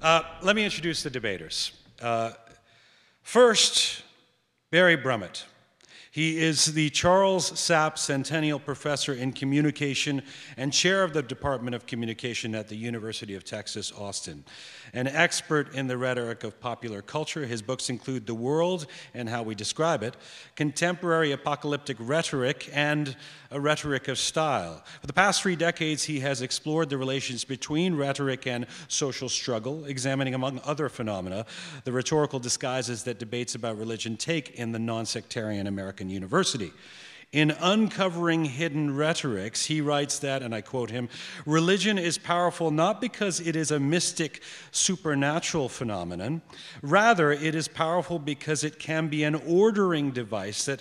Let me introduce the debaters. First, Barry Brummett. He is the Charles Sapp Centennial Professor in Communication and Chair of the Department of Communication at the University of Texas, Austin. An expert in the rhetoric of popular culture, his books include The World and How We Describe It, Contemporary Apocalyptic Rhetoric, and A Rhetoric of Style. For the past 3 decades, he has explored the relations between rhetoric and social struggle, examining, among other phenomena, the rhetorical disguises that debates about religion take in the non-sectarian American university. In Uncovering Hidden Rhetorics, he writes that, and I quote him, "Religion is powerful not because it is a mystic, supernatural phenomenon. Rather, it is powerful because it can be an ordering device that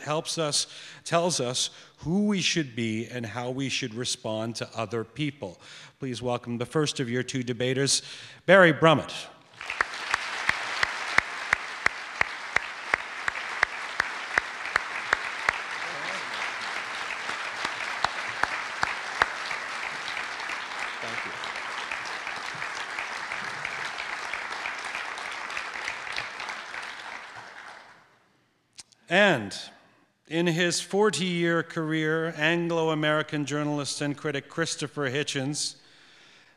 tells us who we should be and how we should respond to other people." Please welcome the first of your 2 debaters, Barry Brummett. And in his 40-year career, Anglo-American journalist and critic Christopher Hitchens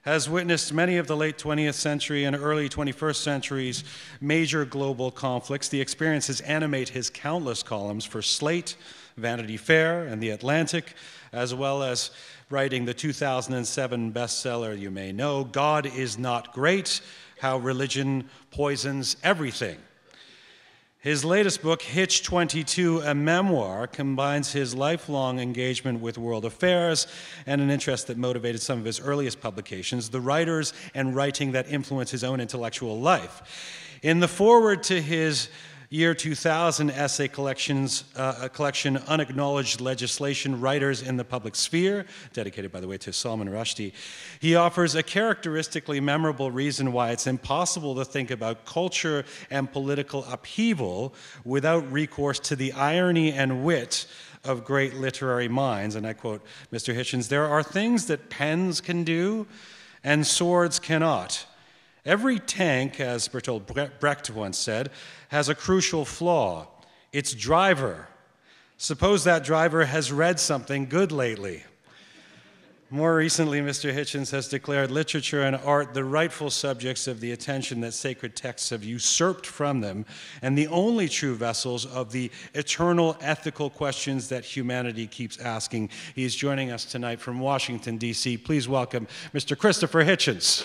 has witnessed many of the late 20th century and early 21st century's major global conflicts. The experiences animate his countless columns for Slate, Vanity Fair, and The Atlantic, as well as writing the 2007 bestseller you may know, God is Not Great: How Religion Poisons Everything. His latest book, Hitch 22, a memoir, combines his lifelong engagement with world affairs and an interest that motivated some of his earliest publications, the writers and writing that influenced his own intellectual life. In the foreword to his year 2000 essay collection, Unacknowledged Legislation, Writers in the Public Sphere, dedicated, by the way, to Salman Rushdie, he offers a characteristically memorable reason why it's impossible to think about culture and political upheaval without recourse to the irony and wit of great literary minds. And I quote Mr. Hitchens, "There are things that pens can do and swords cannot. Every tank, as Bertolt Brecht once said, has a crucial flaw: its driver. Suppose that driver has read something good lately." More recently, Mr. Hitchens has declared literature and art the rightful subjects of the attention that sacred texts have usurped from them, and the only true vessels of the eternal ethical questions that humanity keeps asking. He is joining us tonight from Washington, D.C. Please welcome Mr. Christopher Hitchens.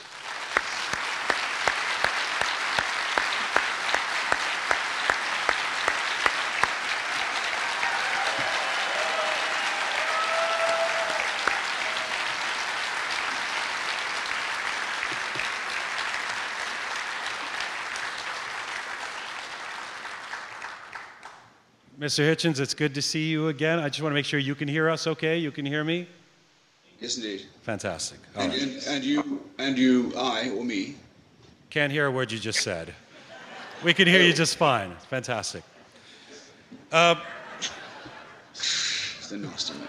Mr. Hitchens, it's good to see you again. I just want to make sure you can hear us okay. You can hear me? Yes, indeed. Fantastic. And you, I, or me? Can't hear a word you just said. We can hear you just fine. Fantastic. It's the nasty man.